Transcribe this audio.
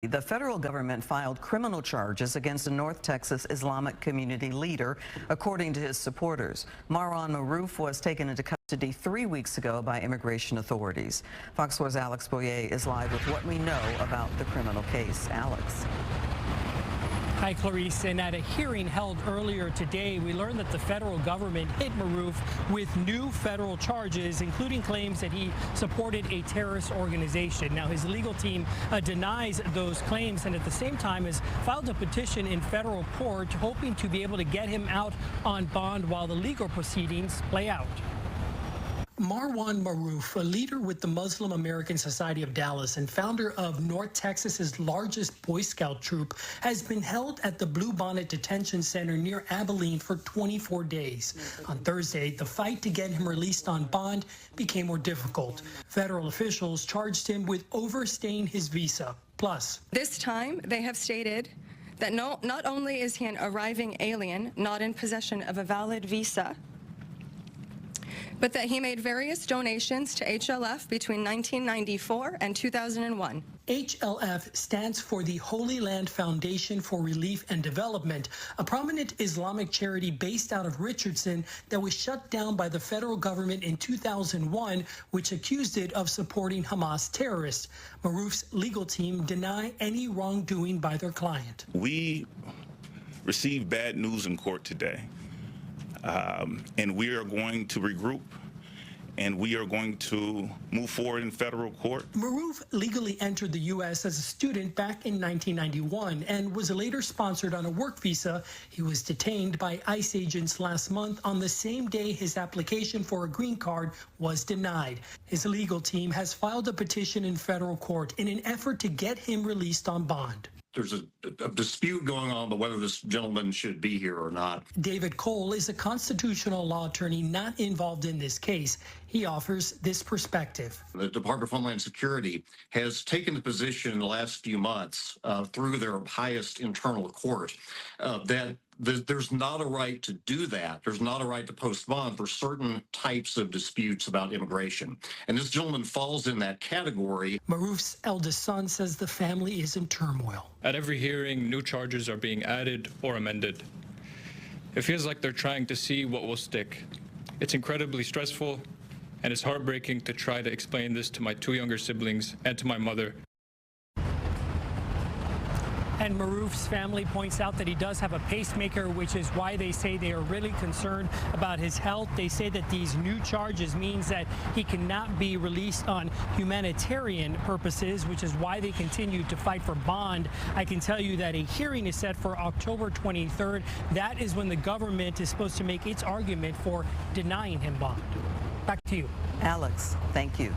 The federal government filed criminal charges against a North Texas Islamic community leader, according to his supporters. Marwan Maroof was taken into custody 3 weeks ago by immigration authorities. Fox 4's Alex Boyer is live with what we know about the criminal case. Alex. Hi, Clarice. And at a hearing held earlier today, we learned that the federal government hit Maroof with new federal charges, including claims that he supported a terrorist organization. Now, his legal team denies those claims and at the same time has filed a petition in federal court hoping to be able to get him out on bond while the legal proceedings play out. Marwan Maroof, a leader with the Muslim American Society of Dallas and founder of North Texas's largest Boy Scout troop, has been held at the Blue Bonnet Detention Center near Abilene for 24 days. On Thursday, the fight to get him released on bond became more difficult. Federal officials charged him with overstaying his visa. Plus, this time they have stated that not only is he an arriving alien not in possession of a valid visa, but that he made various donations to HLF between 1994 and 2001. HLF stands for the Holy Land Foundation for Relief and Development, a prominent Islamic charity based out of Richardson that was shut down by the federal government in 2001, which accused it of supporting Hamas terrorists. Maroof's legal team deny any wrongdoing by their client. We received bad news in court today. And we are going to regroup, and we are going to move forward in federal court. Maroof legally entered the U.S. as a student back in 1991 and was later sponsored on a work visa. He was detained by ICE agents last month on the same day his application for a green card was denied. His legal team has filed a petition in federal court in an effort to get him released on bond. There's a dispute going on about whether this gentleman should be here or not. David Cole is a constitutional law attorney not involved in this case. He offers this perspective. The Department of Homeland Security has taken the position in the last few months through their highest internal court that there's not a right to do that. There's not a right to post bond for certain types of disputes about immigration. And this gentleman falls in that category. Maroof's eldest son says the family is in turmoil. At every hearing, new charges are being added or amended. It feels like they're trying to see what will stick. It's incredibly stressful, and it's heartbreaking to try to explain this to my two younger siblings and to my mother. And Maroof's family points out that he does have a pacemaker, which is why they say they are really concerned about his health. They say that these new charges means that he cannot be released on humanitarian purposes, which is why they continue to fight for bond. I can tell you that a hearing is set for October 23rd. That is when the government is supposed to make its argument for denying him bond. Back to you. Alex, thank you.